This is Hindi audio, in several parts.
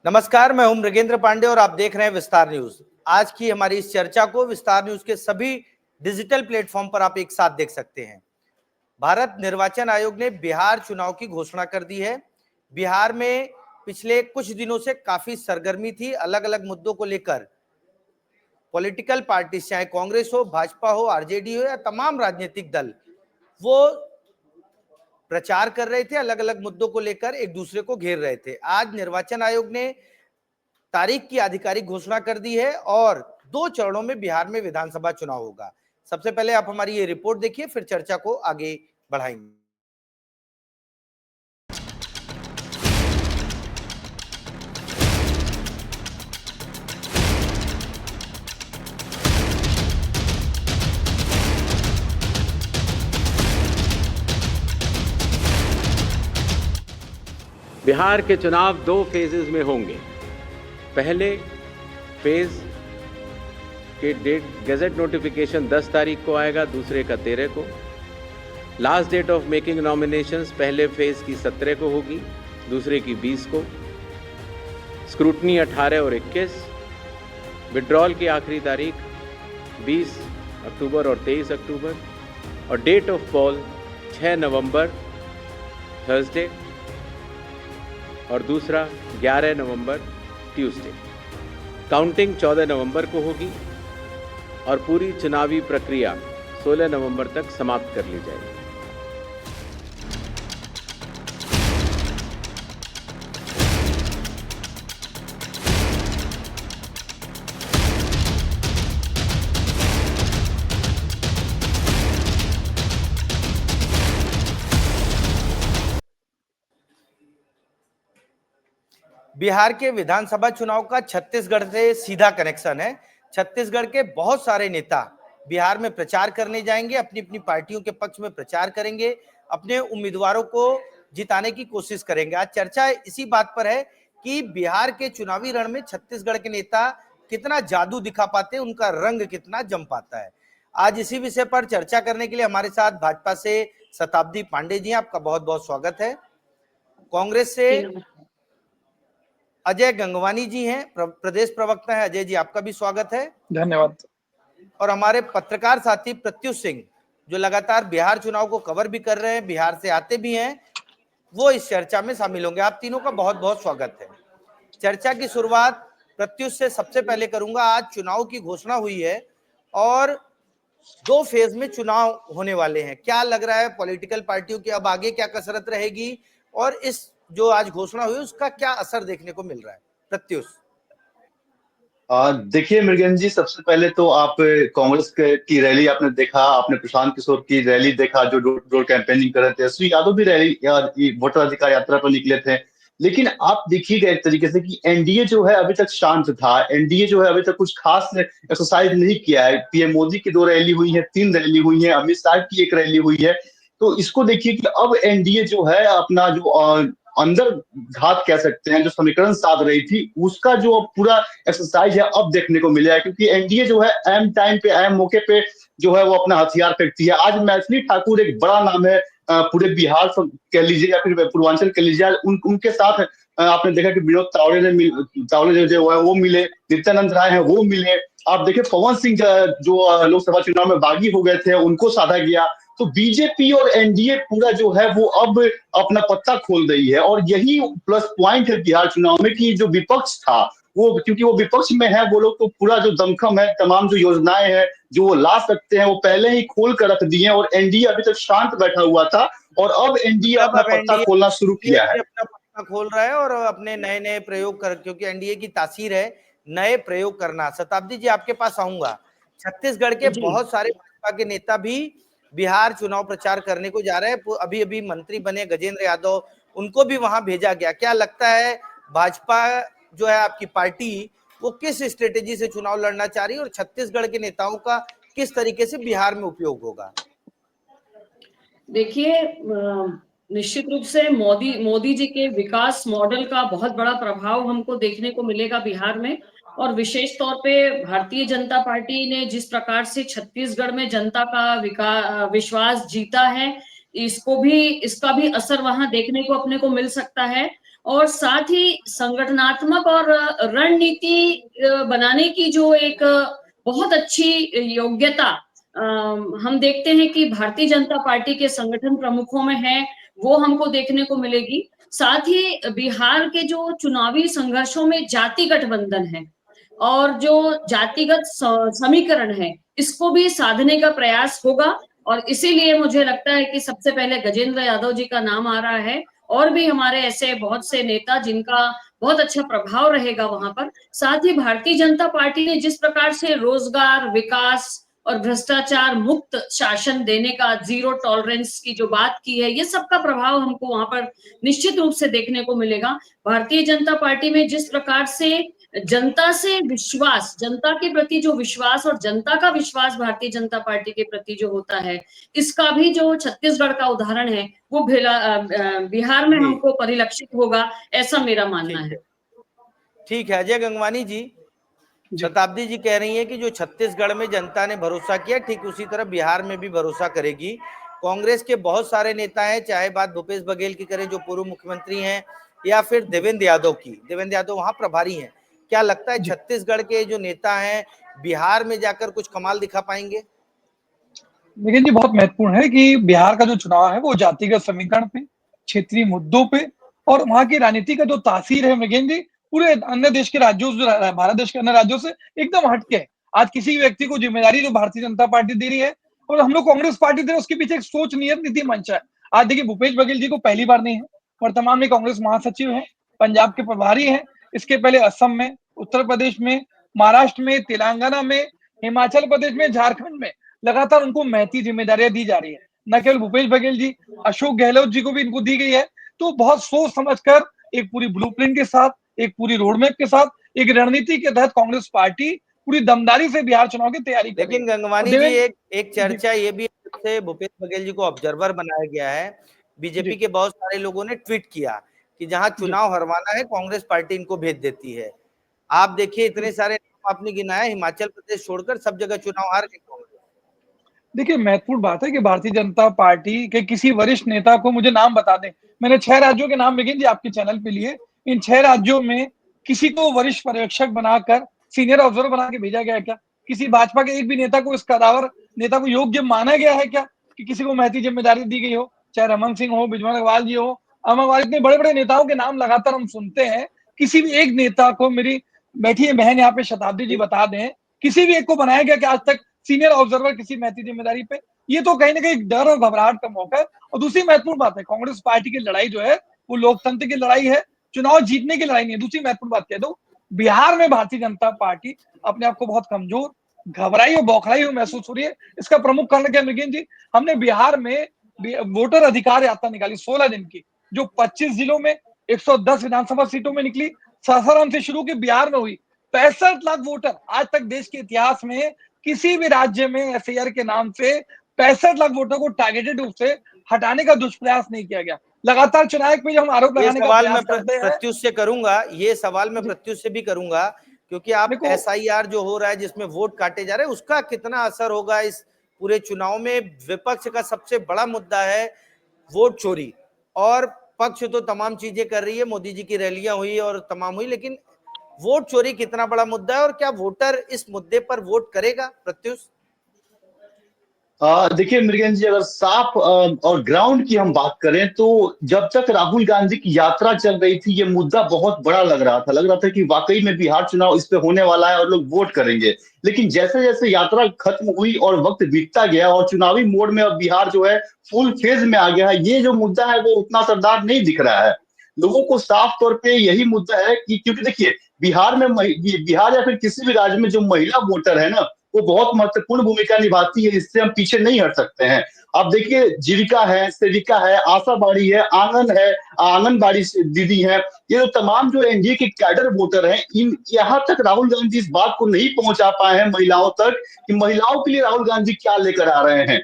नमस्कार, मैं हूं मृगेंद्र पांडे और आप देख रहे हैं विस्तार न्यूज। आज की हमारी इस चर्चा को विस्तार न्यूज के सभी डिजिटल प्लेटफॉर्म पर आप एक साथ देख सकते हैं। भारत निर्वाचन आयोग ने बिहार चुनाव की घोषणा कर दी है। बिहार में पिछले कुछ दिनों से काफी सरगर्मी थी। अलग अलग मुद्दों को लेकर पॉलिटिकल पार्टी, चाहे कांग्रेस हो, भाजपा हो, आरजेडी हो या तमाम राजनीतिक दल, वो प्रचार कर रहे थे। अलग अलग मुद्दों को लेकर एक दूसरे को घेर रहे थे। आज निर्वाचन आयोग ने तारीख की आधिकारिक घोषणा कर दी है और 2 चरणों में बिहार में विधानसभा चुनाव होगा। सबसे पहले आप हमारी ये रिपोर्ट देखिए, फिर चर्चा को आगे बढ़ाएंगे। बिहार के चुनाव 2 फेजेस में होंगे। पहले फेज के डेट गैजेट नोटिफिकेशन 10 तारीख को आएगा, दूसरे का 13 को। Last date of making nominations पहले फेज की 17 को होगी, दूसरे की 20 को। स्क्रूटनी 18 और 21। विड्रॉल की आखिरी तारीख 20 अक्टूबर और 23 अक्टूबर। और date of poll 6 November Thursday और दूसरा 11 नवंबर ट्यूसडे। काउंटिंग 14 नवंबर को होगी और पूरी चुनावी प्रक्रिया 16 नवंबर तक समाप्त कर ली जाएगी। बिहार के विधानसभा चुनाव का छत्तीसगढ़ से सीधा कनेक्शन है। छत्तीसगढ़ के बहुत सारे नेता बिहार में प्रचार करने जाएंगे, अपनी अपनी पार्टियों के पक्ष में प्रचार करेंगे, अपने उम्मीदवारों को जिताने की कोशिश करेंगे। आज चर्चा इसी बात पर है कि बिहार के चुनावी रण में छत्तीसगढ़ के नेता कितना जादू दिखा पाते हैं, उनका रंग कितना जम पाता है। आज इसी विषय पर चर्चा करने के लिए हमारे साथ भाजपा से शताब्दी पांडे जी हैं, आपका बहुत बहुत स्वागत है। कांग्रेस से अजय गंगवानी जी हैं, प्रदेश प्रवक्ता है। अजय जी, आपका भी स्वागत है। धन्यवाद। और हमारे पत्रकार साथी प्रत्युष सिंह, जो लगातार बिहार चुनाव को कवर भी कर रहे हैं, बिहार से आते भी हैं, वो इस चर्चा में शामिल होंगे। आप तीनों का बहुत बहुत स्वागत है। चर्चा की शुरुआत प्रत्युष से सबसे पहले करूंगा। आज चुनाव की घोषणा हुई है और 2 फेज में चुनाव होने वाले हैं। क्या लग रहा है पॉलिटिकल पार्टियों की अब आगे क्या कसरत रहेगी और इस जो आज घोषणा हुई उसका क्या असर देखने को मिल रहा है? प्रत्युष। देखिए मृगेंद्र जी, सबसे पहले तो आप कांग्रेस की रैली आपने देखा, आपने प्रशांत किशोर की रैली देखा जो डोर डोर कैंपेनिंग कर रहे थे। श्री यादव भी रैली वोटर अधिकार यात्रा पर निकले थे। लेकिन आप देखिएगा एक तरीके से कि एनडीए जो है अभी तक शांत था। एनडीए जो है अभी तक कुछ खास एक्सरसाइज नहीं किया है। पीएम मोदी की 2 रैली हुई है, 3 रैली हुई है, अमित शाह की 1 रैली हुई है। तो इसको देखिए कि अब एनडीए जो है अपना जो अंदर घात कह सकते हैं, जो समीकरण साध रही थी, उसका जो पूरा एक्सरसाइज है अब देखने को मिला है। क्योंकि एनडीए जो है एम टाइम पे, एम मौके पे जो है वो अपना हथियार फेंकती है। आज मैथिली ठाकुर एक बड़ा नाम है पूरे बिहार कह लीजिए या फिर पूर्वांचल कह लीजिए। उनके साथ आपने देखा कि विनोद तावड़े जो है वो मिले, नित्यानंद राय है वो मिले। आप देखिए पवन सिंह जो लोकसभा चुनाव में बागी हो गए थे, उनको साधा गया। तो बीजेपी और एनडीए पूरा जो है वो अब अपना पत्ता खोल रही है। और यही प्लस पॉइंट है बिहार चुनाव में कि जो विपक्ष था वो, क्योंकि वो विपक्ष में है, वो लोग तो पूरा जो दमखम है, तमाम जो योजनाएं हैं जो वो ला सकते हैं वो पहले ही खोल कर रख दिए। और एनडीए अभी तक शांत बैठा हुआ था और अब एनडीए अपना पत्ता खोलना शुरू किया है। अपना पत्ता खोल रहा है और अपने नए नए प्रयोग कर, क्योंकि एनडीए की तासीर है नए प्रयोग करना। शताब्दी जी, आपके पास आऊंगा। छत्तीसगढ़ के बहुत सारे भाजपा के नेता भी बिहार चुनाव प्रचार करने को जा रहे हैं। अभी अभी मंत्री बने गजेंद्र यादव, उनको भी वहां भेजा गया। क्या लगता है भाजपा जो है आपकी पार्टी, वो किस स्ट्रेटेजी से चुनाव लड़ना चाह रही है और छत्तीसगढ़ के नेताओं का किस तरीके से बिहार में उपयोग होगा? देखिए, निश्चित रूप से मोदी जी के विकास मॉडल का बहुत बड़ा प्रभाव हमको देखने को मिलेगा बिहार में। और विशेष तौर पे भारतीय जनता पार्टी ने जिस प्रकार से छत्तीसगढ़ में जनता का विश्वास जीता है, इसका भी असर वहां देखने को अपने को मिल सकता है। और साथ ही संगठनात्मक और रणनीति बनाने की जो एक बहुत अच्छी योग्यता हम देखते हैं कि भारतीय जनता पार्टी के संगठन प्रमुखों में है, वो हमको देखने को मिलेगी। साथ ही बिहार के जो चुनावी संघर्षों में जाति गठबंधन है और जो जातिगत समीकरण है, इसको भी साधने का प्रयास होगा। और इसीलिए मुझे लगता है कि सबसे पहले गजेंद्र यादव जी का नाम आ रहा है, और भी हमारे ऐसे बहुत से नेता जिनका बहुत अच्छा प्रभाव रहेगा वहां पर। साथ ही भारतीय जनता पार्टी ने जिस प्रकार से रोजगार, विकास और भ्रष्टाचार मुक्त शासन देने का, जीरो टॉलरेंस की जो बात की है, ये सबका प्रभाव हमको वहां पर निश्चित रूप से देखने को मिलेगा। भारतीय जनता पार्टी में जिस प्रकार से जनता से विश्वास, जनता के प्रति जो विश्वास और जनता का विश्वास भारतीय जनता पार्टी के प्रति जो होता है, इसका भी जो छत्तीसगढ़ का उदाहरण है वो बिहार में हमको परिलक्षित होगा, ऐसा मेरा मानना है। ठीक है अजय गंगवानी जी, शताब्दी जी कह रही है कि जो छत्तीसगढ़ में जनता ने भरोसा किया, ठीक उसी तरह बिहार में भी भरोसा करेगी। कांग्रेस के बहुत सारे नेता हैं, चाहे बात भूपेश बघेल की करें जो पूर्व मुख्यमंत्री हैं, या फिर देवेंद्र यादव की, देवेंद्र यादव वहां प्रभारी हैं। क्या लगता है छत्तीसगढ़ के जो नेता हैं बिहार में जाकर कुछ कमाल दिखा पाएंगे? लेकिन जी बहुत महत्वपूर्ण है कि बिहार का जो चुनाव है वो जातिगत समीकरण पे, क्षेत्रीय मुद्दों पे और वहां की राजनीति का जो तासीर है मृगेन जी, पूरे अन्य देश के राज्यों से, भारत देश के अन्य राज्यों से एकदम हटके है। आज किसी व्यक्ति को जिम्मेदारी जो भारतीय जनता पार्टी दे रही है और हम लोग कांग्रेस पार्टी दे रहे हैं, उसके पीछे एक सोच, नियत, नीति, मंशा है। आज देखिए भूपेश बघेल जी को पहली बार नहीं है, वर्तमान में कांग्रेस महासचिव है, पंजाब के प्रभारी है, इसके पहले असम में, उत्तर प्रदेश में, महाराष्ट्र में, तेलंगाना में, हिमाचल प्रदेश में, झारखंड में लगातार उनको महती जिम्मेदारियां दी जा रही है। न केवल भूपेश बघेल जी, अशोक गहलोत जी को भी इनको दी गई है। तो बहुत सोच समझकर एक पूरी ब्लूप्रिंट के साथ, एक पूरी रोडमैप के साथ, एक रणनीति के तहत कांग्रेस पार्टी पूरी दमदारी से बिहार चुनाव की तैयारी कर रही है। लेकिन गंगवानी जी एक चर्चा ये भी है, भूपेश बघेल जी को ऑब्जर्वर बनाया गया है। बीजेपी के बहुत सारे लोगों ने ट्वीट किया कि जहां चुनाव हरवाना है कांग्रेस पार्टी इनको भेज देती है। आप देखिए इतने सारे नाम आपने गिनाए, हिमाचल प्रदेश छोड़कर सब जगह चुनाव हार गए कांग्रेस। देखिए महत्वपूर्ण बात है कि भारतीय जनता पार्टी के किसी वरिष्ठ नेता को मुझे नाम बता दें। मैंने 6 राज्यों के नाम मृगेन जी आपके चैनल पे लिए। इन 6 राज्यों में किसी को वरिष्ठ पर्यवेक्षक बनाकर, सीनियर ऑब्जर्वर बना के भेजा गया है क्या? किसी भाजपा के एक भी नेता को, इस कदावर नेता को योग्य माना गया है क्या कि किसी को महती जिम्मेदारी दी गई हो? चाहे रमन सिंह हो, बिजनौर अग्रवाल जी हो, अमर अग्रवाल, इतने बड़े बड़े नेताओं के नाम लगातार हम सुनते हैं। किसी भी एक नेता को, मेरी बैठी है बहन यहाँ पे शताब्दी जी, बता दें किसी भी एक को बनाया गया कि आज तक सीनियर ऑब्जर्वर किसी महती जिम्मेदारी पे? ये तो कहीं ना कहीं डर और घबराहट का मौका है। और दूसरी महत्वपूर्ण बात है, कांग्रेस पार्टी की लड़ाई जो है वो लोकतंत्र की लड़ाई है, चुनाव जीतने की लड़ाई नहीं है। दूसरी महत्वपूर्ण बात कह दो, बिहार में भारतीय जनता पार्टी अपने आप को बहुत कमजोर, घबराई और बौखलाई हुई महसूस हो रही है। इसका प्रमुख कारण क्या मृगेन जी? हमने बिहार में वोटर अधिकार यात्रा निकाली 16 दिन की, जो 25 जिलों में 110 विधानसभा सीटों में निकली। सासाराम से शुरू की बिहार में हुई 65 लाख वोटर। आज तक देश के इतिहास में किसी भी राज्य में एफआईआर के नाम से 65 लाख वोटों को टारगेटेड रूप से हटाने का दुष्प्रयास नहीं किया गया। लगातार चुनाव पे हम आरोप लगाने का प्रयास करते हैं। प्रत्युष से करूंगा, ये सवाल मैं प्रत्युष से भी करूंगा, क्योंकि आप एसआईआर जो हो रहा है जिसमें वोट काटे जा रहे हैं, उसका कितना असर होगा इस पूरे चुनाव में? विपक्ष का सबसे बड़ा मुद्दा है वोट चोरी, और पक्ष तो तमाम चीजें कर रही है, मोदी जी की रैलियां हुई और तमाम हुई, लेकिन वोट चोरी कितना बड़ा मुद्दा है और क्या वोटर इस मुद्दे पर वोट करेगा? प्रत्युष देखिए मृगेन जी, अगर साफ और ग्राउंड की हम बात करें तो जब तक राहुल गांधी की यात्रा चल रही थी ये मुद्दा बहुत बड़ा लग रहा था कि वाकई में बिहार चुनाव इस पे होने वाला है और लोग वोट करेंगे। लेकिन जैसे जैसे यात्रा खत्म हुई और वक्त बीतता गया और चुनावी मोड में अब बिहार जो है फुल फेज में आ गया है, ये जो मुद्दा है वो उतना असरदार नहीं दिख रहा है। लोगों को साफ तौर पे यही मुद्दा है कि क्योंकि देखिए बिहार या फिर किसी भी राज्य में जो महिला वोटर है ना, वो बहुत महत्वपूर्ण भूमिका निभाती है, इससे हम पीछे नहीं हट सकते हैं। अब देखिए जीविका है, सेविका है, आशा बाड़ी है, आंगन है, आंगनबाड़ी दीदी है, ये जो तमाम जो एनडीए के कैडर वोटर हैं, इन यहाँ तक राहुल गांधी इस बात को नहीं पहुंचा पाए हैं महिलाओं तक कि महिलाओं के लिए राहुल गांधी क्या लेकर आ रहे हैं।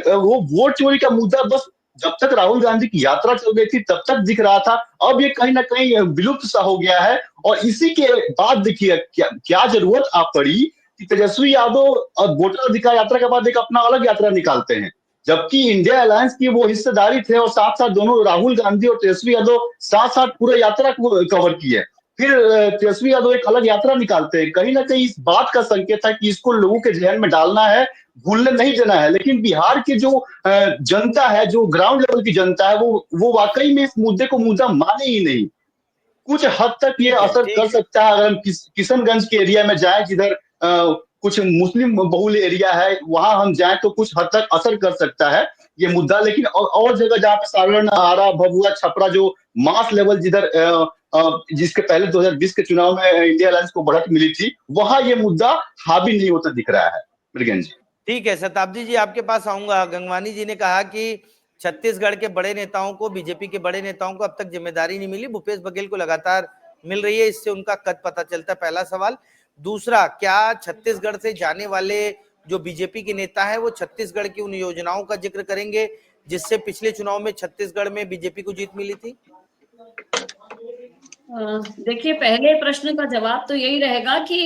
वो वोट चोरी का मुद्दा बस जब तक राहुल गांधी की यात्रा चल रही थी तब तक दिख रहा था, अब ये कहीं ना कहीं विलुप्त सा हो गया है। और इसी के बाद देखिए क्या जरूरत आ पड़ी कि तेजस्वी यादव और वोटर अधिकार यात्रा के बाद एक अपना अलग यात्रा निकालते हैं। जबकि इंडिया अलायंस की वो हिस्सेदारी थे और साथ साथ दोनों राहुल गांधी और तेजस्वी यादव साथ साथ पूरा यात्रा को कवर किए। फिर तेजस्वी यादव एक अलग यात्रा निकालते हैं, कहीं ना कहीं इस बात का संकेत है कि इसको लोगों के जहन में डालना है, भूलने नहीं देना है। लेकिन बिहार की जो जनता है, जो ग्राउंड लेवल की जनता है, वो वाकई में इस मुद्दे को मुद्दा माने ही नहीं। कुछ हद तक ये असर कर सकता है अगर हम किशनगंज के एरिया में जाएं, जिधर कुछ मुस्लिम बहुल एरिया है, वहां हम जाएं तो कुछ हद तक असर कर सकता है ये मुद्दा। लेकिन और जगह जहाँ पे सारण, आरा, भभुआ, छपरा, जो मास लेवल जिधर जिसके पहले 2020 के चुनाव में इंडिया अलायंस को बढ़त मिली थी, वहां ये मुद्दा हावी नहीं होता दिख रहा है। मृगेंद्र जी, ठीक है, शताब्दी जी आपके पास आऊंगा। गंगवानी जी ने कहा कि छत्तीसगढ़ के बड़े नेताओं को, बीजेपी के बड़े नेताओं को अब तक जिम्मेदारी नहीं मिली, भूपेश बघेल को लगातार मिल रही है, इससे उनका कद पता चलता है, पहला सवाल। दूसरा, क्या छत्तीसगढ़ से जाने वाले जो बीजेपी के नेता है वो छत्तीसगढ़ की उन योजनाओं का जिक्र करेंगे जिससे पिछले चुनाव में छत्तीसगढ़ में बीजेपी को जीत मिली थी? देखिए, पहले प्रश्न का जवाब तो यही रहेगा कि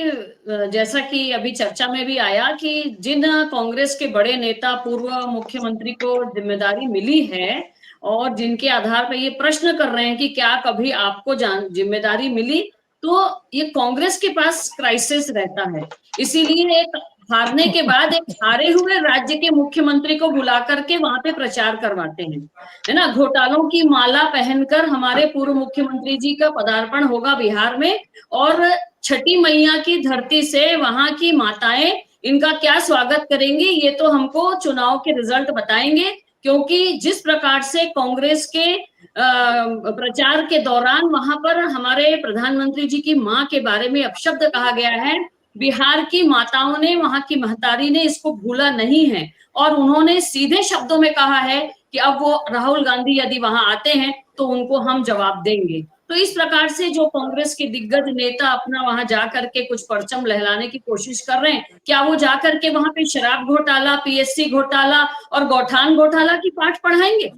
जैसा कि अभी चर्चा में भी आया कि जिन कांग्रेस के बड़े नेता, पूर्व मुख्यमंत्री को जिम्मेदारी मिली है और जिनके आधार पर ये प्रश्न कर रहे हैं कि क्या कभी आपको जिम्मेदारी मिली, तो ये कांग्रेस के पास क्राइसिस रहता है। इसीलिए एक हारने के बाद एक हारे हुए राज्य के मुख्यमंत्री को बुला करके वहां पे प्रचार करवाते हैं, है ना। घोटालों की माला पहनकर हमारे पूर्व मुख्यमंत्री जी का पदार्पण होगा बिहार में, और छठी मैया की धरती से वहां की माताएं इनका क्या स्वागत करेंगी, ये तो हमको चुनाव के रिजल्ट बताएंगे। क्योंकि जिस प्रकार से कांग्रेस के प्रचार के दौरान वहां पर हमारे प्रधानमंत्री जी की मां के बारे में अपशब्द कहा गया है, बिहार की माताओं ने, वहां की महतारी ने इसको भूला नहीं है, और उन्होंने सीधे शब्दों में कहा है कि अब वो राहुल गांधी यदि वहां आते हैं तो उनको हम जवाब देंगे। तो इस प्रकार से जो कांग्रेस के दिग्गज नेता अपना वहां जाकर के कुछ परचम लहराने की कोशिश कर रहे हैं, क्या वो जाकर के वहां पे शराब घोटाला, पीएससी घोटाला और गौठान घोटाला की पाठ पढ़ाएंगे?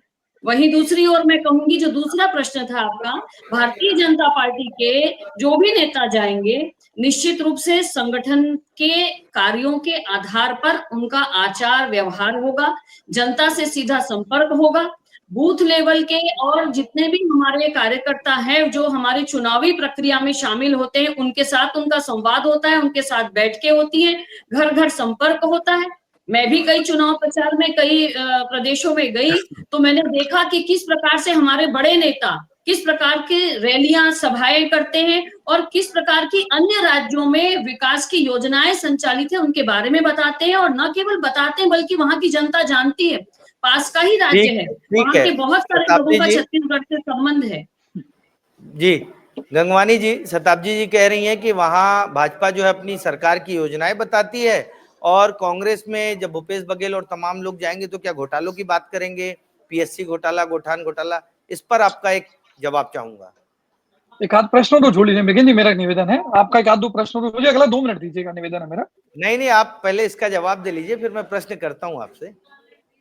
वहीं दूसरी ओर मैं कहूंगी, जो दूसरा प्रश्न था आपका, भारतीय जनता पार्टी के जो भी नेता जाएंगे, निश्चित रूप से संगठन के कार्यों के आधार पर उनका आचार व्यवहार होगा, जनता से सीधा संपर्क होगा, बूथ लेवल के और जितने भी हमारे कार्यकर्ता हैं जो हमारी चुनावी प्रक्रिया में शामिल होते हैं, उनके साथ उनका संवाद होता है, उनके साथ बैठकें होती हैं, घर घर संपर्क होता है। मैं भी कई चुनाव प्रचार में कई प्रदेशों में गई, तो मैंने देखा कि किस प्रकार से हमारे बड़े नेता किस प्रकार की रैलियां, सभाएं करते हैं और किस प्रकार की अन्य राज्यों में विकास की योजनाएं संचालित है उनके बारे में बताते हैं, और न केवल बताते हैं बल्कि वहां की जनता जानती है, पास का ही राज्य है, वहां के बहुत सारे लोगों का छत्तीसगढ़ से संबंध है। जी, गंगवानी जी, शताब्दी जी कह रही हैं कि वहां भाजपा जो है अपनी सरकार की योजनाएं बताती है, और कांग्रेस में जब भूपेश बघेल और तमाम लोग जाएंगे तो क्या घोटालों की बात करेंगे, पीएससी घोटाला, गौठान घोटाला? इस पर आपका एक जवाब चाहूंगा। एक आध प्रश्न तो छोड़ लीजिए मृगेंद्र जी, मेरा निवेदन है, आपका एक आध दो प्रश्न तो मुझे अगला 2 मिनट दीजिएगा, निवेदन है मेरा। नहीं, आप पहले इसका जवाब दे लीजिए, फिर मैं प्रश्न करता हूं आपसे।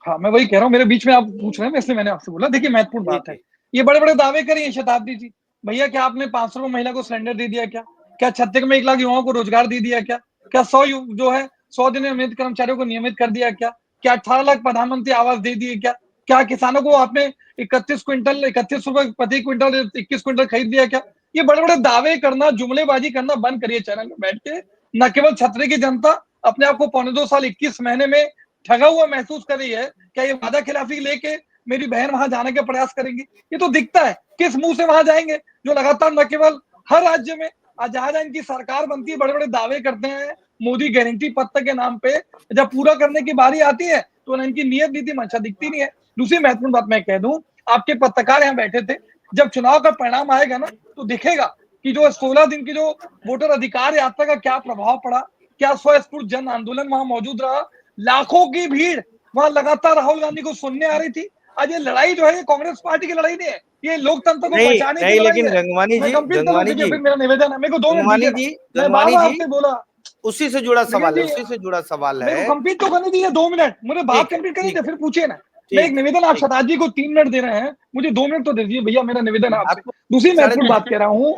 हाँ, मैं वही कह रहा हूँ, मेरे बीच में आप पूछ रहे हैं, इसलिए मैंने आपसे बोला। देखिए, महत्वपूर्ण बात है, ये बड़े बड़े दावे करिए शताब्दी जी, भैया क्या आपने 500 रुपए महिला को सिलेंडर दे दिया क्या? क्या छत्तीसगढ़ में 1 लाख युवाओं को रोजगार दे दिया क्या? क्या 100 दिन नियमित कर्मचारियों को नियमित कर दिया क्या? क्या 18 लाख प्रधानमंत्री आवास दे दिए क्या? क्या किसानों को आपने 31 रुपए प्रति क्विंटल 21 क्विंटल खरीद दिया क्या? ये बड़े बड़े दावे करना, जुमलेबाजी करना बंद करिए चैनल में बैठ के। न केवल छत्तीसगढ़ की जनता अपने आप को 2.25 साल 21 महीने में ठगा हुआ महसूस कर रही है, क्या ये वादा खिलाफी लेके मेरी बहन वहां जाने का प्रयास करेंगी? ये तो दिखता है, किस मुंह से वहां जाएंगे जो लगातार न केवल हर राज्य में जहां इनकी सरकार बनती है बड़े बड़े दावे करते हैं मोदी गारंटी पत्र के नाम पे, जब पूरा करने की बारी आती है तो इनकी नियत नीति मंशा दिखती नहीं है। दूसरी महत्वपूर्ण बात मैं कह दूं, आपके पत्रकार यहाँ बैठे थे, जब चुनाव का परिणाम आएगा ना तो दिखेगा कि जो 16 दिन की जो वोटर अधिकार यात्रा का क्या प्रभाव पड़ा, क्या स्वस्फूर्त जन आंदोलन वहां मौजूद रहा, लाखों की भीड़ वहां लगातार राहुल गांधी को सुनने आ रही थी। आज ये लड़ाई जो है ये कांग्रेस पार्टी की लड़ाई नहीं है, ये लोकतंत्र को बचाने की लड़ाई लेकिन है। गंगवानी जी, फिर मेरा निवेदन है, मेरे को 2 मिनट दीजिए, मैं बार-बार आपसे बोला, उसी से जुड़ा सवाल है, उसी से जुड़ा सवाल है। मेरे को कंप्लीट तो करने दीजिए 2 मिनट, मुझे बात कंप्लीट करनी है, फिर पूछिए ना। मैं एक निवेदन, आप शताब्दी को 3 मिनट दे रहे हैं, मुझे 2 मिनट तो दे दीजिए भैया, मेरा निवेदन है आपसे। दूसरी महत्वपूर्ण बात कह रहा हूँ,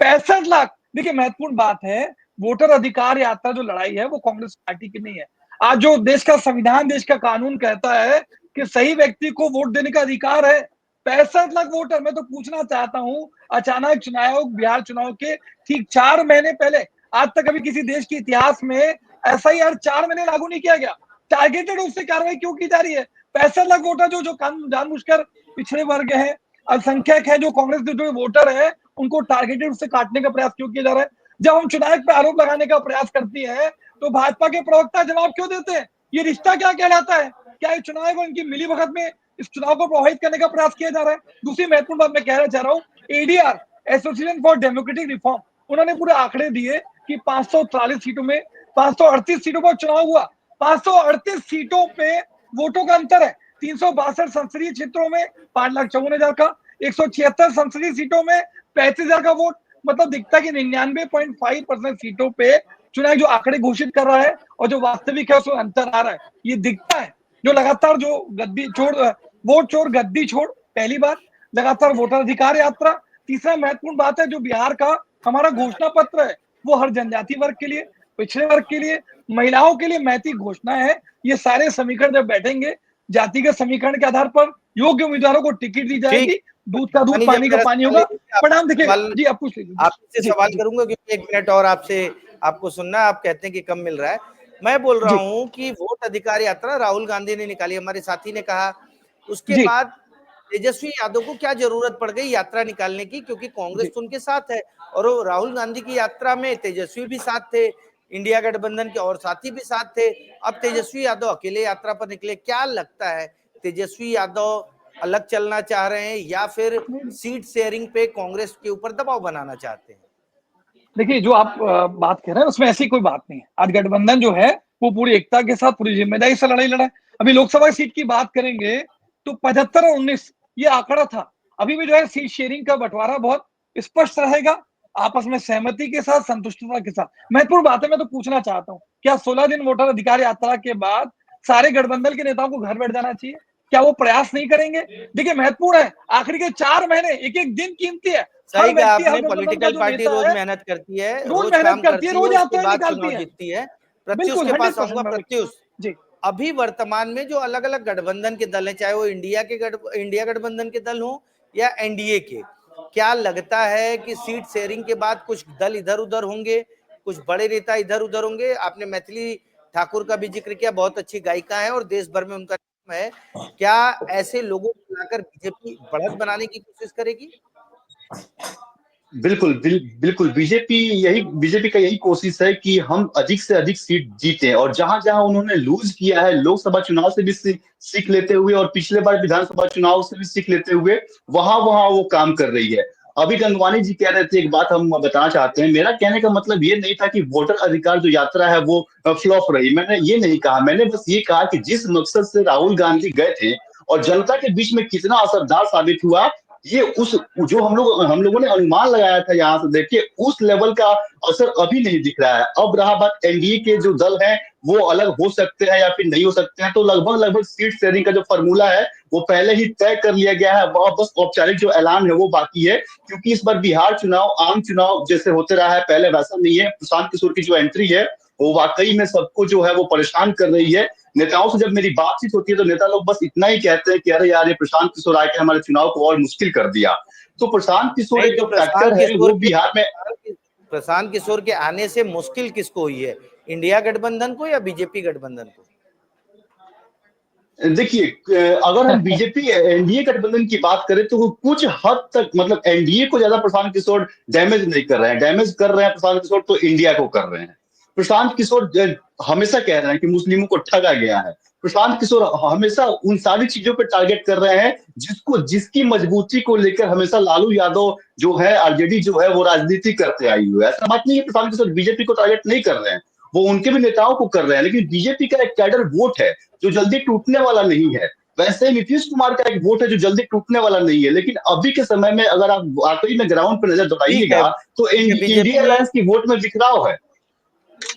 65 लाख, देखिए महत्वपूर्ण बात है, वोटर अधिकार यात्रा जो लड़ाई है वो कांग्रेस पार्टी की नहीं है। आज जो देश का संविधान, देश का कानून कहता है कि सही व्यक्ति को वोट देने का अधिकार है। 65 लाख वोटर, मैं तो पूछना चाहता हूं, अचानक चुनाव आयोग बिहार चुनाव के ठीक 4 महीने पहले, आज तक अभी किसी देश के इतिहास में एसआईआर 4 महीने लागू नहीं किया गया। टारगेटेड रूप से कार्रवाई क्यों की जा रही है? 65 लाख वोटर जो कानून जानबूझकर पिछड़े वर्ग है, अल्पसंख्यक है, जो कांग्रेस के जो वोटर है, उनको टारगेटेड रूप से काटने का प्रयास क्यों किया जा रहा है? जब हम चुनाव पे आरोप लगाने का प्रयास करती है तो भाजपा के प्रवक्ता जवाब क्यों देते हैं? ये रिश्ता क्या कहलाता है? क्या ये चुनाव को इनकी मिली भगत में इस चुनाव को प्रभावित करने का प्रयास किया जा रहा है? दूसरी महत्वपूर्ण बात मैं कहना चाह रहा हूँ, ADR, association for democratic reform, उन्होंने पूरे आंकड़े दिए कि 543 सीटों में 538 सीटों पर चुनाव हुआ। 538 सीटों पे वोटों का अंतर है। 362 संसदीय क्षेत्रों में 5,54,000 का, 176 संसदीय सीटों में 35,000 का वोट, मतलब दिखता है कि 99.5% सीटों पे चुनाव जो आंकड़े घोषित कर रहा है और जो वास्तविक है उसमें अंतर आ रहा है। ये दिखता है। जो लगातार जो गद्दी छोड़, वोट चोर गद्दी छोड़, पहली बात, लगातार वोटर अधिकार यात्रा। तीसरा महत्वपूर्ण बात है, जो बिहार का हमारा घोषणा पत्र है वो हर जनजाति वर्ग के लिए, पिछड़े वर्ग के लिए, महिलाओं के लिए मैती घोषणा है। ये सारे समीकरण जब बैठेंगे, जातिगत समीकरण के आधार पर योग्य उम्मीदवारों को टिकट दी जाएगी। दूध का दूध, पानी का पानी होगा। परिणाम देखिएगा जी। आप पूछ लीजिए। आपसे सवाल करूंगा क्योंकि 1 मिनट और आपसे आपको सुनना है। आप कहते हैं कि कम मिल रहा है। मैं बोल रहा हूं कि वोट अधिकार यात्रा राहुल गांधी ने निकाली, हमारे साथी ने कहा। उसके बाद तेजस्वी यादव को क्या जरूरत पड़ गई यात्रा निकालने की, क्योंकि कांग्रेस तो उनके साथ है और राहुल गांधी की यात्रा में तेजस्वी भी साथ थे, इंडिया गठबंधन के और साथी भी साथ थे। अब तेजस्वी यादव अकेले यात्रा पर निकले। क्या लगता है, तेजस्वी यादव अलग चलना चाह रहे हैं या फिर सीट शेयरिंग पे कांग्रेस के ऊपर दबाव बनाना चाहते हैं? देखिए, जो आप बात कह रहे हैं उसमें ऐसी कोई बात नहीं है। आज गठबंधन जो है वो पूरी एकता के साथ, पूरी जिम्मेदारी से लड़ाई लड़ा है। अभी लोकसभा सीट की बात करेंगे तो 75 और 19 ये आंकड़ा था। अभी भी जो है सीट शेयरिंग का बंटवारा बहुत स्पष्ट रहेगा, आपस में सहमति के साथ, संतुष्टता के साथ। महत्वपूर्ण बात है, मैं तो पूछना चाहता हूँ, क्या 16 दिन वोटर अधिकार यात्रा के बाद सारे गठबंधन के नेताओं को घर बैठ जाना चाहिए? क्या वो प्रयास नहीं करेंगे? देखिए, महत्वपूर्ण है, आखिर के 4 महीने, एक एक दिन कीमती है। सही कहा आपने, पॉलिटिकल पार्टी रोज मेहनत करती है, रोज काम करती है, रोज उसके बाद निकालती चुनाव है। जीतती है। प्रत्युष बिल्कुल, के पास 100% आऊंगा। प्रत्युष, जी। अभी वर्तमान में जो अलग अलग गठबंधन के दल हैं, चाहे वो इंडिया गठबंधन के दल हो या एनडीए के, क्या लगता है कि सीट शेयरिंग के बाद कुछ दल इधर उधर होंगे, कुछ बड़े नेता इधर उधर होंगे? आपने मैथिली ठाकुर का भी जिक्र किया, बहुत अच्छी गायिका है और देश भर में उनका नाम है। क्या ऐसे लोगों को लाकर बीजेपी बढ़त बनाने की कोशिश करेगी? बिल्कुल बीजेपी का यही कोशिश है कि हम अधिक से अधिक सीट जीतें, और जहां जहां उन्होंने लूज किया है, लोकसभा चुनाव से भी सीख लेते हुए और पिछले बार विधानसभा चुनाव से भी सीख लेते हुए वहां वहां वो काम कर रही है। अभी गंगवानी जी कह रहे थे, एक बात हम बताना चाहते हैं। मेरा कहने का मतलब ये नहीं था कि वोटर अधिकार जो यात्रा है वो फ्लॉप रही। मैंने ये नहीं कहा, मैंने बस ये कहा कि जिस मकसद से राहुल गांधी गए थे और जनता के बीच में कितना असरदार साबित हुआ, ये उस जो हम लोगों ने अनुमान लगाया था यहाँ से देख के, उस लेवल का असर अभी नहीं दिख रहा है। अब रहा बात एनडीए के जो दल हैं वो अलग हो सकते हैं या फिर नहीं हो सकते हैं, तो लगभग सीट शेयरिंग का जो फॉर्मूला है वो पहले ही तय कर लिया गया है। बस औपचारिक जो ऐलान है वो बाकी है, क्योंकि इस बार बिहार चुनाव आम चुनाव जैसे होते रहा है पहले वैसा नहीं है। प्रशांत किशोर की जो एंट्री है वो वाकई में सबको जो है वो परेशान कर रही है। नेताओं से जब मेरी बातचीत होती है तो नेता लोग बस इतना ही कहते हैं कि अरे यार, ये प्रशांत किशोर आके हमारे चुनाव को और मुश्किल कर दिया। तो प्रशांत किशोर एक जो फैक्टर है वो बिहार में, प्रशांत किशोर के आने से मुश्किल किसको हुई है, इंडिया गठबंधन को या बीजेपी गठबंधन को? देखिए, अगर हम बीजेपी एनडीए गठबंधन की बात करें तो वो कुछ हद तक, मतलब एनडीए को ज्यादा प्रशांत किशोर डैमेज नहीं कर रहे हैं। डैमेज कर रहे हैं प्रशांत किशोर तो इंडिया को कर रहे हैं। प्रशांत किशोर हमेशा कह रहे हैं कि मुस्लिमों को ठगा गया है। प्रशांत किशोर हमेशा उन सारी चीजों पर टारगेट कर रहे हैं जिसकी मजबूती को लेकर हमेशा लालू यादव जो है, आरजेडी जो है, वो राजनीति करते आई हुई है। ऐसा बात नहीं है प्रशांत किशोर बीजेपी को टारगेट नहीं कर रहे हैं, वो उनके भी नेताओं को कर रहे हैं। लेकिन बीजेपी का एक कैडर वोट है जो जल्दी टूटने वाला नहीं है। वैसे नीतीश कुमार का एक वोट है जो जल्दी टूटने वाला नहीं है। लेकिन अभी के समय में अगर आप वाकई में ग्राउंड पर नजर दौड़ाइएगा तो इंडिया अलायंस की वोट में बिखराव है।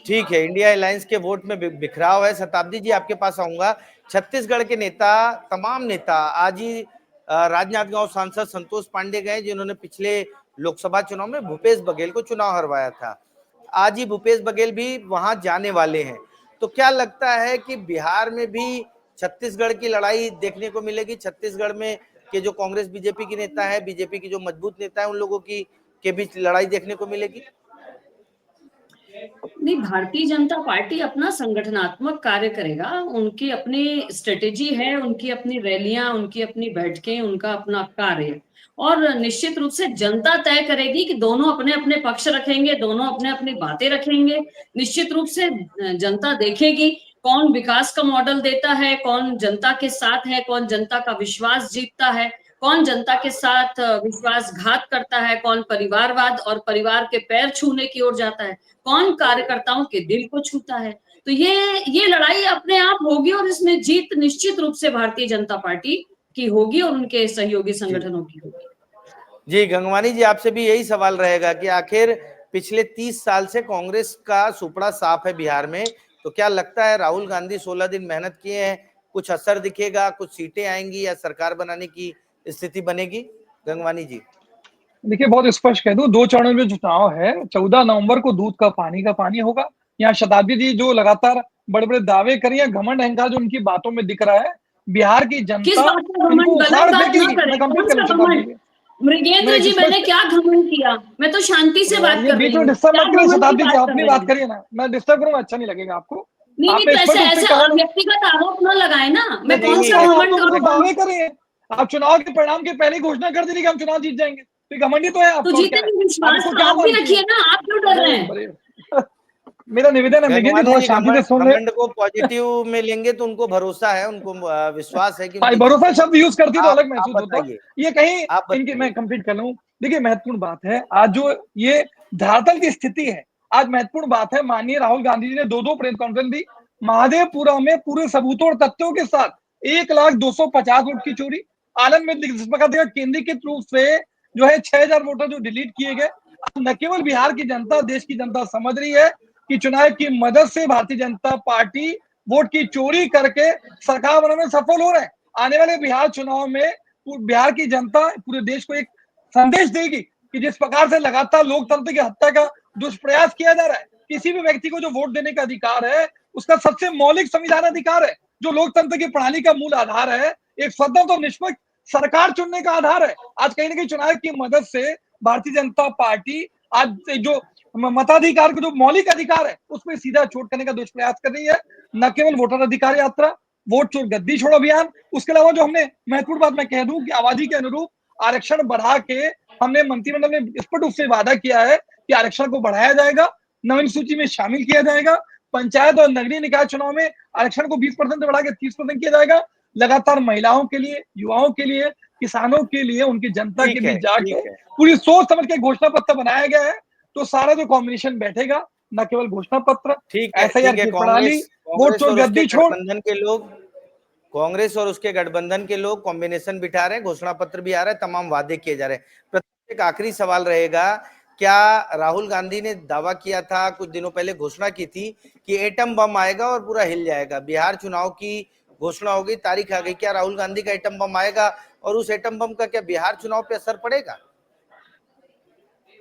ठीक है, इंडिया अलायंस के वोट में बिखराव है। शताब्दी जी, आपके पास आऊंगा। छत्तीसगढ़ के नेता, तमाम नेता, आज ही राजनांदगांव सांसद संतोष पांडे गए, जिन्होंने पिछले लोकसभा चुनाव में भूपेश बघेल को चुनाव हरवाया था। आज ही भूपेश बघेल भी वहां जाने वाले हैं। तो क्या लगता है कि बिहार में भी छत्तीसगढ़ की लड़ाई देखने को मिलेगी? छत्तीसगढ़ में के जो कांग्रेस बीजेपी की नेता है, बीजेपी की जो मजबूत नेता है, उन लोगों की के बीच लड़ाई देखने को मिलेगी? नहीं, भारतीय जनता पार्टी अपना संगठनात्मक कार्य करेगा, उनकी अपनी स्ट्रेटेजी है, उनकी अपनी रैलियां, उनकी अपनी बैठकें, उनका अपना कार्य, और निश्चित रूप से जनता तय करेगी कि दोनों अपने अपने पक्ष रखेंगे, दोनों अपने अपनी बातें रखेंगे। निश्चित रूप से जनता देखेगी कौन विकास का मॉडल देता है, कौन जनता के साथ है, कौन जनता का विश्वास जीतता है, कौन जनता के साथ विश्वासघात करता है, कौन परिवारवाद और परिवार के पैर छूने की ओर जाता है, कौन कार्यकर्ताओं के दिल को छूता है। तो ये लड़ाई अपने आप होगी और इसमें जीत निश्चित रूप से भारतीय जनता पार्टी की होगी और उनके सहयोगी संगठनों की होगी। जी गंगवानी जी, आपसे भी यही सवाल रहेगा कि आखिर पिछले 30 साल से कांग्रेस का सुपड़ा साफ है बिहार में, तो क्या लगता है राहुल गांधी 16 दिन मेहनत किए हैं, कुछ असर दिखेगा, कुछ सीटें आएंगी या सरकार बनाने की स्थिति बनेगी? गंगवानी जी। देखिए, बहुत स्पष्ट कह दूं, 2 चरणों में चुनाव है। 14 नवंबर को दूध का पानी होगा। यहाँ शताब्दी जी जो लगातार बड़े-बड़े दावे कर रही है, घमंड अहंकार जो उनकी बातों में दिख रहा है, बिहार की किस जनता बात का इनको घमंड? उखाड़ गलत बात फेंकेगी। ना करें। मैं कंप्लीट कौन कर लूं सा शताब्दी घमंड? जी। मृगेंद्र मैं जी, स्पष्ट मैंने क्या घमंड किया? मैं तो शांति से बात ये कर बीच रही में हूँ। डिस्टर्ब क्या मत करिए घमंड की शताब्दी जी, बात कर अपनी रहे बात हैं? करिए ना। मैं डिस्टर्ब करूंगा, अच्छा नहीं लगेगा आपको। नहीं आपने नहीं, तो स्पष्ट ऐसे रूप से ऐसे कहा आप ना, व्यक्तिगत आरोप न लगाए ना। मैं नहीं कौन नहीं, सा आप घमंड तो और मुझे दावे करें। आप चुनाव के परिणाम के पहले ही घोषणा कर दी कि हम चुनाव जीत जाएंगे, तो घमंडी तो है तो आपको, और क्या जीते है? में आप विश्वास इसको तो क्या आप भी मानती रखिए हैं? ना, आप क्यों डर रहे अरे हैं? बड़े मेरा निवेदन है मेघे जी, गंगवानी थोड़ा जी, शांति से घमंड सुन ले। घमंड को पॉजिटिव में लेंगे तो उनको भरोसा है, उनको विश्वास है कि भाई, उनकी जीत भरोसा होगी। शब्द यूज करती तो अलग आप महसूस होता। बताइए, ये कहीं आप इनकी, मैं बताइए। कंप्लीट कर लूं। देखिए, महत्वपूर्ण बात है आज जो ये धरातल की स्थिति है, आज महत्वपूर्ण बात है। माननीय राहुल गांधी जी ने 2 प्रेस कॉन्फ्रेंस दी। महादेवपुरा में पूरे सबूतों और तथ्यों के साथ 1,250 वोट की चोरी। आनंद में जिस प्रकार देखा, केंद्रीकृत रूप से जो है 6,000 वोटर जो डिलीट किए गए। न केवल बिहार की जनता, देश की जनता समझ रही है कि चुनाव की मदद से भारतीय जनता पार्टी वोट की चोरी करके सरकार बनाने में सफल हो रहे हैं। आने वाले बिहार चुनाव में बिहार की जनता पूरे देश को एक संदेश देगी कि जिस प्रकार से लगातार लोकतंत्र की हत्या का दुष्प्रयास किया जा रहा है, किसी भी व्यक्ति को जो वोट देने का अधिकार है, उसका सबसे मौलिक संविधान अधिकार है, जो लोकतंत्र की प्रणाली का मूल आधार है, एक स्वतंत्र और निष्पक्ष सरकार चुनने का आधार है। आज कहीं ना कहीं चुनाव की मदद से भारतीय जनता पार्टी आज जो मताधिकार का जो मौलिक अधिकार है, उसमें सीधा चोट करने का दुष्प्रयास कर रही है। न केवल वोटर अधिकार यात्रा, वोट चोर गद्दी छोड़ो अभियान, उसके अलावा जो हमने महत्वपूर्ण बात मैं कह दूं कि आबादी के अनुरूप आरक्षण बढ़ा के हमने मंत्रिमंडल में स्पष्ट रूप से वादा किया है कि आरक्षण को बढ़ाया जाएगा, नवीन सूची में शामिल किया जाएगा। पंचायत और नगरीय निकाय चुनाव में आरक्षण को 20% बढ़ा के 30% किया जाएगा। लगातार महिलाओं के लिए, युवाओं के लिए, किसानों के लिए, उनकी जनता के ठीक है, बीच जाके ठीक है, पूरी सोच समझ के घोषणा पत्र बनाया गया है। तो सारा जो कॉम्बिनेशन बैठेगा, न केवल घोषणा पत्र, ठीक है, एफआईआर ठीक है। की प्रणाली, कांग्रेस वोट कांग्रेस चोर और उसके गद्दी छोड़। गठबंधन के लोग कांग्रेस और उसके गठबंधन के लोग कॉम्बिनेशन बिठा रहे हैं, घोषणा पत्र भी आ रहा है, तमाम वादे किए जा रहे हैं। एक आखिरी सवाल रहेगा, क्या राहुल गांधी ने दावा किया था, कुछ दिनों पहले घोषणा की थी कि एटम बम आएगा और पूरा हिल जाएगा? बिहार चुनाव की घोषणा हो गई, तारीख आ गई, क्या राहुल गांधी का एटम बम आएगा और उस एटम बम का क्या बिहार चुनाव पे असर पड़ेगा?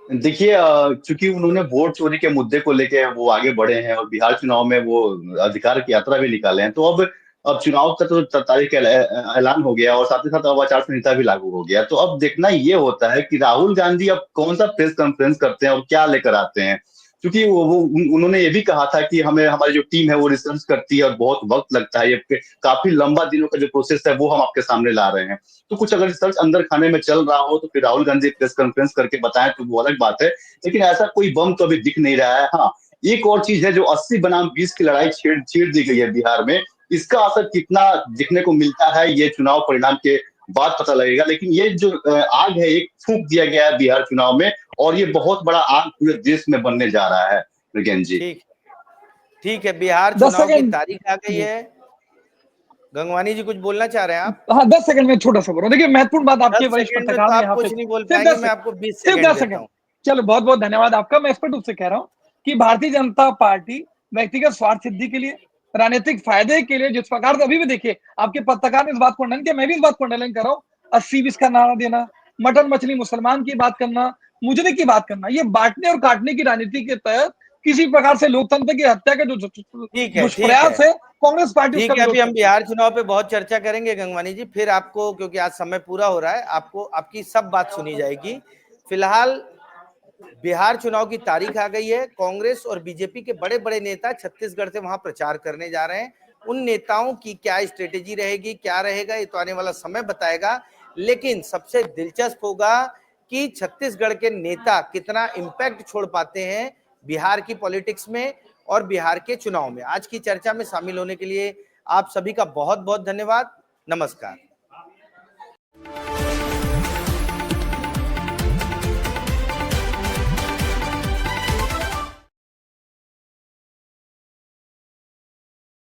देखिए, चूंकि उन्होंने वोट चोरी के मुद्दे को लेके वो आगे बढ़े हैं और बिहार चुनाव में वो अधिकार की यात्रा भी निकाले हैं, तो अब चुनाव का तो तारीख का ऐलान हो गया और साथ ही साथ अब आचार संहिता भी लागू हो गया। तो अब देखना ये होता है कि राहुल गांधी अब कौन सा प्रेस कॉन्फ्रेंस करते हैं और क्या लेकर आते हैं। क्योंकि उन्होंने ये भी कहा था कि हमें, हमारी जो टीम है वो रिसर्च करती है और बहुत वक्त लगता है, ये काफी लंबा दिनों का जो प्रोसेस है वो हम आपके सामने ला रहे हैं। तो कुछ अगर रिसर्च अंदर खाने में चल रहा हो तो फिर राहुल गांधी प्रेस कॉन्फ्रेंस करके बताएं तो वो अलग बात है। लेकिन ऐसा कोई बम तो अभी दिख नहीं रहा है। हाँ, एक और चीज है, जो 80 बनाम 20 की लड़ाई छेड़ दी गई है बिहार में, इसका असर कितना दिखने को मिलता है ये चुनाव परिणाम के बाद पता लगेगा। लेकिन ये जो आग है, एक फूंक दिया गया है बिहार चुनाव में, और ये बहुत बड़ा आग पूरे देश में बनने जा रहा है। मृगेंद्र जी, ठीक, ठीक है। बिहार 10 चुनाव की सेकंड। तारीख आ गई है। गंगवानी जी कुछ बोलना चाह रहे हैं आप? हाँ, 10 सेकंड में छोटा सा बोलो। देखिए, महत्वपूर्ण बात आपके 10 वरिष्ठ सेकंड में पत्रकार तो ने आप यहाँ पे कुछ नहीं बोल सिर्फ पाएंगे, 10 मैं सेकंड, आपको 20 सिर्फ सेकंड 10 देता सेकंड। हूँ। चलो, बहुत बहुत धन्यवाद आपका। मैं स्पष्ट रूप से कह रहा हूँ कि भारतीय जनता पार्टी व्यक्तिगत स्वार्थ सिद्धि के लिए, राजनीतिक फायदे के लिए, जिस प्रकार से अभी भी देखिए आपके पत्रकार ने इस बात को अंडन किया, मैं भी इस बात को अंडरलाइन कर रहा हूँ। 80-20 का नारा देना, मटन मछली मुसलमान की बात करना, मुजरिम की बात करना, ये बांटने और काटने की राजनीति के तहत किसी प्रकार से लोकतंत्र की हत्या के जो दुष्प्रयास है कांग्रेस पार्टी ठीक उसका है। अभी विरोध हम बिहार चुनाव पे बहुत चर्चा करेंगे गंगवानी जी, फिर आपको, क्योंकि आज समय पूरा हो रहा है, आपको आपकी सब बात सुनी जाएगी। फिलहाल बिहार चुनाव की तारीख आ गई है। कांग्रेस और बीजेपी के बड़े बड़े नेता छत्तीसगढ़ से वहां प्रचार करने जा रहे हैं। उन नेताओं की क्या स्ट्रेटेजी रहेगी, क्या रहेगा, ये तो आने वाला समय बताएगा। लेकिन सबसे दिलचस्प होगा कि छत्तीसगढ़ के नेता कितना इम्पैक्ट छोड़ पाते हैं बिहार की पॉलिटिक्स में और बिहार के चुनाव में। आज की चर्चा में शामिल होने के लिए आप सभी का बहुत बहुत धन्यवाद। नमस्कार।